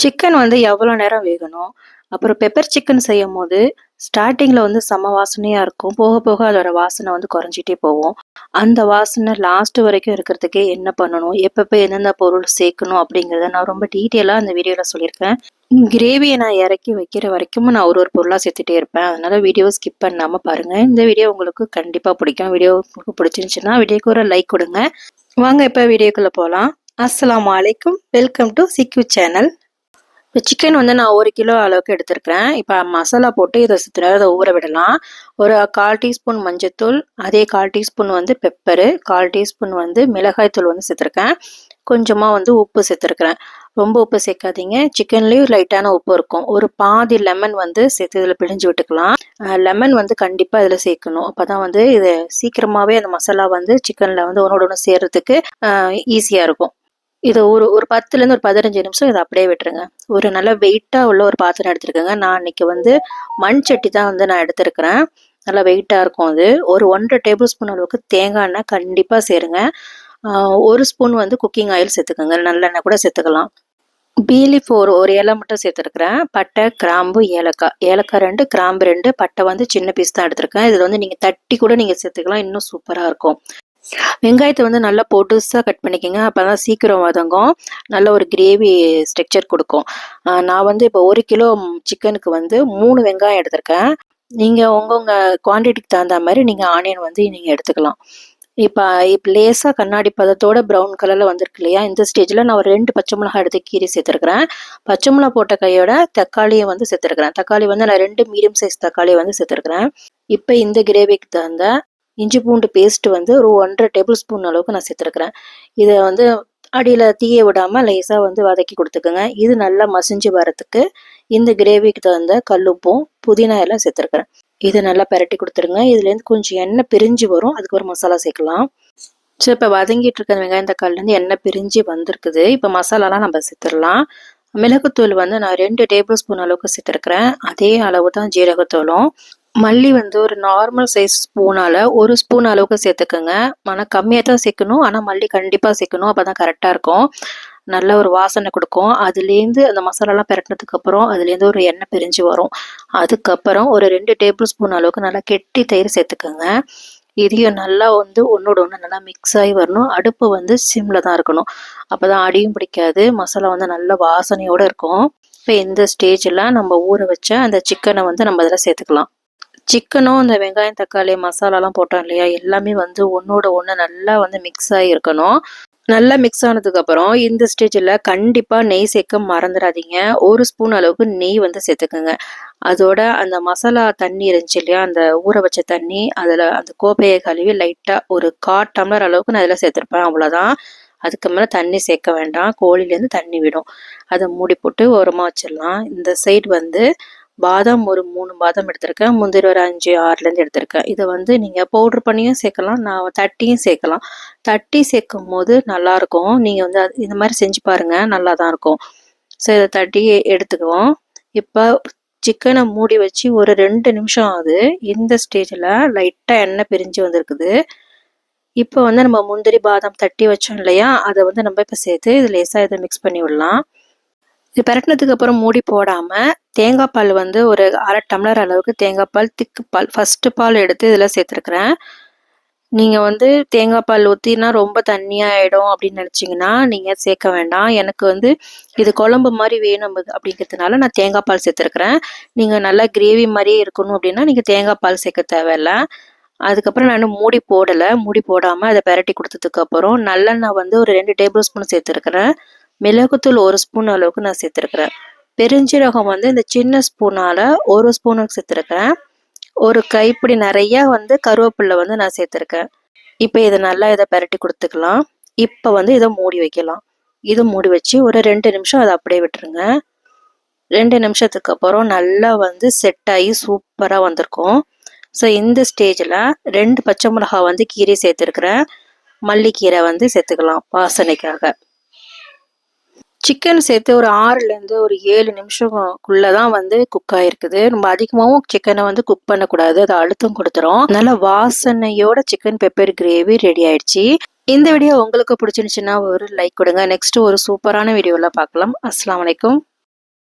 Chicken வந்து எவ்வளோ நேரம் வேகணும்? அப்புறம் பெப்பர் சிக்கன் செய்யும்போது, ஸ்டார்ட்டிங்கில வந்து செம்ம வாசனையா இருக்கும். போக போக அதோட வாசனை வந்து குறைஞ்சிட்டே போகும். அந்த வாசனை லாஸ்ட் வரைக்கும் இருக்கிறதுக்கு என்ன பண்ணணும்? எப்பப்ப எந்தெந்த பொருள் சேர்க்கணும்? அப்படிங்கிறத நான் ரொம்ப டீட்டெயிலா அந்த வீடியோல சொல்லியிருக்கேன். கிரேவிய நான் இறக்கி வைக்கிற வரைக்கும் நான் ஒரு ஒரு பொருளா சேர்த்துட்டே இருப்பேன். அதனால வீடியோவ ஸ்கிப் பண்ணாம பாருங்க. இந்த வீடியோ உங்களுக்கு கண்டிப்பா பிடிக்கும். வீடியோ உங்களுக்கு பிடிச்சிருந்துச்சுன்னா, வீடியோக்கு ஒரு லைக் கொடுங்க. வாங்க இப்ப வீடியோக்குள்ள போலாம். அஸ்ஸலாமு அலைக்கும். Welcome to சிக்யூ channel. இப்போ சிக்கன் வந்து நான் 1 கிலோ அளவுக்கு எடுத்திருக்கிறேன். இப்போ மசாலா போட்டு இதை சித்த ஊற விடலாம். ஒரு 1/4 டீஸ்பூன் மஞ்சத்தூள், அதே 1/4 டீஸ்பூன் வந்து பெப்பரு, 1/4 டீஸ்பூன் வந்து மிளகாய் தூள் வந்து சேர்த்துருக்கேன். கொஞ்சமாக வந்து உப்பு சேர்த்துருக்கிறேன். ரொம்ப உப்பு சேர்க்காதீங்க. சிக்கன்லேயும் லைட்டான உப்பு இருக்கும். ஒரு பாதி லெமன் வந்து சேர்த்து இதில் பிழிஞ்சு விட்டுக்கலாம். லெமன் வந்து கண்டிப்பாக இதில் சேர்க்கணும். அப்போ தான் வந்து இது சீக்கிரமாகவே அந்த மசாலா வந்து சிக்கனில் வந்து ஒன்றோட ஒன்று சேர்றதுக்கு ஈஸியாக இருக்கும். இதை ஒரு 10லேருந்து ஒரு 15 நிமிஷம் இதை அப்படியே விட்டுருங்க. ஒரு நல்ல வெயிட்டாக உள்ள ஒரு பாத்திரம் எடுத்துருக்கேங்க. நான் இன்னைக்கு வந்து மண் சட்டி தான் வந்து நான் எடுத்துருக்கிறேன். நல்லா வெயிட்டாக இருக்கும் அது. ஒரு 1½ டேபிள் ஸ்பூன் அளவுக்கு தேங்காய் எண்ணெய் கண்டிப்பாக சேருங்க. 1 ஸ்பூன் வந்து குக்கிங் ஆயில் சேர்த்துக்கோங்க. நல்லெண்ணெய் கூட சேர்த்துக்கலாம். பீ லீஃப் ஒரு இலை மட்டும் சேர்த்துருக்குறேன். பட்டை, கிராம்பு, ஏலக்காய். ஏலக்காய் 2, கிராம்பு 2, பட்டை வந்து சின்ன பீஸ் தான் எடுத்திருக்கேன். இதில் வந்து நீங்கள் தட்டி கூட நீங்கள் சேர்த்துக்கலாம். இன்னும் சூப்பராக இருக்கும். வெங்காயத்தை வந்து நல்லா பொடுசாக கட் பண்ணிக்கோங்க. அப்போ தான் சீக்கிரம் வதங்கும். நல்ல ஒரு கிரேவி ஸ்ட்ரக்சர் கொடுக்கும். நான் வந்து இப்போ 1 கிலோ சிக்கனுக்கு வந்து 3 வெங்காயம் எடுத்திருக்கேன். நீங்கள் உங்கள் குவான்டிட்டிக்கு தகுந்த மாதிரி நீங்கள் ஆனியன் வந்து நீங்கள் எடுத்துக்கலாம். இப்போ லேசாக கண்ணாடி பதத்தோட ப்ரௌன் கலரில் வந்திருக்கு இல்லையா? இந்த ஸ்டேஜில் நான் ஒரு 2 பச்சை மிளகாய் எடுத்து கீரி சேர்த்துருக்குறேன். பச்சை மிளகா போட்ட கையோட தக்காளியை வந்து சேர்த்துருக்குறேன். தக்காளி வந்து நான் 2 மீடியம் சைஸ் தக்காளியை வந்து சேர்த்துருக்குறேன். இப்போ இந்த கிரேவிக்கு தகுந்த இஞ்சி பூண்டு பேஸ்ட் வந்து ஒரு 1½ டேபிள் ஸ்பூன் அளவுக்கு நான் சேர்த்துருக்குறேன். இதை வந்து அடியில் தீய விடாமல் லேசாக வந்து வதக்கி கொடுத்துக்கோங்க. இது நல்லா மசிஞ்சு வரத்துக்கு இந்த கிரேவிக்கு தகுந்த கல்லுப்பும் புதினா எல்லாம் சேர்த்துருக்குறேன். இதை நல்லா பரட்டி கொடுத்துருங்க. இதுலேருந்து கொஞ்சம் எண்ணெய் பிரிஞ்சு வரும். அதுக்கு ஒரு மசாலா சேர்க்கலாம். ஸோ இப்போ வதங்கிட்டு இருக்க வெங்காயம் தக்காளிலேருந்து எண்ணெய் பிரிஞ்சு வந்திருக்குது. இப்போ மசாலாலாம் நம்ம சேர்த்துடலாம். மிளகுத்தூள் வந்து நான் 2 டேபிள் ஸ்பூன் அளவுக்கு சேர்த்துருக்குறேன். அதே அளவு தான் ஜீரகத்தூளும். மல்லி வந்து ஒரு நார்மல் சைஸ் ஸ்பூனால 1 ஸ்பூன் அளவுக்கு சேர்த்துக்கோங்க. ஆனால் கம்மியாக தான் சேர்க்கணும். ஆனால் மல்லி கண்டிப்பாக சேர்க்கணும். அப்போ தான் கரெக்டாக இருக்கும். நல்ல ஒரு வாசனை கொடுக்கும். அதுலேருந்து அந்த மசாலாலாம் பிரட்டினதுக்கப்புறம் அதுலேருந்து ஒரு எண்ணெய் பிரிஞ்சு வரும். அதுக்கப்புறம் ஒரு 2 டேபிள் ஸ்பூன் அளவுக்கு நல்லா கெட்டி தயிர் சேர்த்துக்கோங்க. இதையும் நல்லா வந்து ஒன்றோட ஒன்று நல்லா மிக்ஸ் ஆகி வரணும். அடுப்பு வந்து சிம்மில் தான் இருக்கணும். அப்போ தான் அடியும் பிடிக்காது. மசாலா வந்து நல்ல வாசனையோடு இருக்கும். இப்போ இந்த ஸ்டேஜில் நம்ம ஊற வச்ச அந்த சிக்கனை வந்து நம்ம இதில் சேர்த்துக்கலாம். சிக்கனும் இந்த வெங்காயம், தக்காளி, மசாலாலாம் போட்டோம் இல்லையா? எல்லாமே வந்து ஒன்றோட ஒன்று நல்லா வந்து மிக்ஸ் ஆகி இருக்கணும். நல்லா மிக்ஸ் ஆனதுக்கப்புறம் இந்த ஸ்டேஜில் கண்டிப்பாக நெய் சேர்க்க மறந்துடாதீங்க. 1 ஸ்பூன் அளவுக்கு நெய் வந்து சேர்த்துக்கோங்க. அதோட அந்த மசாலா தண்ணி இருந்துச்சு இல்லையா? அந்த ஊற வச்ச தண்ணி, அதில் அந்த கோப்பையை கழுவி லைட்டாக ஒரு 1/4 டம்ளர் அளவுக்கு நான் அதில் சேர்த்துருப்பேன். அவ்வளோதான். அதுக்கு மேலே தண்ணி சேர்க்க வேண்டாம். கோழிலேருந்து தண்ணி விடும். அதை மூடி போட்டு ஓரமாக வச்சிடலாம். இந்த சைடு வந்து பாதாம் ஒரு 3 பாதாம் எடுத்திருக்கேன். முந்திரி ஒரு 5, 6லேருந்து எடுத்திருக்கேன். இதை வந்து நீங்கள் பவுட்ரு பண்ணியும் சேர்க்கலாம். நான் தட்டியும் சேர்க்கலாம். தட்டி சேர்க்கும் போது நல்லாயிருக்கும். நீங்கள் வந்து இந்த மாதிரி செஞ்சு பாருங்கள். நல்லா தான் இருக்கும். ஸோ இதை தட்டி எடுத்துக்குவோம். இப்போ சிக்கனை மூடி வச்சு ஒரு 2 நிமிஷம் ஆகுது. இந்த ஸ்டேஜில் லைட்டாக எண்ணெய் பிரிஞ்சு வந்திருக்குது. இப்போ வந்து நம்ம முந்திரி பாதாம் தட்டி வச்சோம் இல்லையா? அதை வந்து நம்ம இப்போ சேர்த்து இது லேசாக இதை மிக்ஸ் பண்ணி விடலாம். இது பரட்டினதுக்கு அப்புறம் மூடி போடாமல் தேங்காய் பால் வந்து ஒரு 1/2 டம்ளர் அளவுக்கு தேங்காய் பால், திக்கு பால், ஃபஸ்ட்டு பால் எடுத்து இதில் சேர்த்துருக்குறேன். நீங்கள் வந்து தேங்காய் பால் ஊற்றினா ரொம்ப தண்ணியாகிடும் அப்படின்னு நினச்சிங்கன்னா நீங்கள் சேர்க்க வேண்டாம். எனக்கு வந்து இது குழம்பு மாதிரி வேணும் அப்படிங்கிறதுனால நான் தேங்காய் பால் சேர்த்துருக்குறேன். நீங்கள் நல்லா கிரேவி மாதிரியே இருக்கணும் அப்படின்னா நீங்கள் தேங்காய் பால் சேர்க்க தேவையில்லை. அதுக்கப்புறம் நான் மூடி போடலை. மூடி போடாமல் அதை பரட்டி கொடுத்ததுக்கப்புறம் நல்லெண்ணெய் வந்து ஒரு 2 டேபிள் ஸ்பூன் சேர்த்துருக்குறேன். மிளகுத்தூள் 1 ஸ்பூன் அளவுக்கு நான் சேர்த்துருக்குறேன். பெருஞ்சீரகம் வந்து இந்த சின்ன ஸ்பூனால் 1 ஸ்பூனுக்கு சேர்த்துருக்கேன். ஒரு கைப்பிடி நிறையா வந்து கருவேப்பிலை வந்து நான் சேர்த்துருக்கேன். இப்போ இதை நல்லா இதை பரட்டி கொடுத்துக்கலாம். இப்போ வந்து இதை மூடி வைக்கலாம். இதை மூடி வச்சு ஒரு 2 நிமிஷம் அதை அப்படியே விட்டுருங்க. 2 நிமிஷத்துக்கு அப்புறம் நல்லா வந்து செட் ஆகி சூப்பராக வந்திருக்கும். ஸோ இந்த ஸ்டேஜில் 2 பச்சை மிளகாய் வந்து கீரை சேர்த்துருக்குறேன். மல்லிக்கீரை வந்து சேர்த்துக்கலாம் வாசனைக்காக. சிக்கன் சேர்த்து ஒரு 6லேருந்து ஒரு 7 நிமிஷம்குள்ளே தான் வந்து குக் ஆகிருக்குது. ரொம்ப அதிகமாகவும் சிக்கனை வந்து குக் பண்ணக்கூடாது. அதை அழுத்தம் கொடுத்துரும். நல்ல வாசனையோட சிக்கன் பெப்பர் கிரேவி ரெடி ஆயிடுச்சு. இந்த வீடியோ உங்களுக்கு பிடிச்சிருந்துச்சுன்னா ஒரு லைக் கொடுங்க. நெக்ஸ்ட் ஒரு சூப்பரான வீடியோவில் பார்க்கலாம். அஸ்ஸலாமு அலைக்கும்.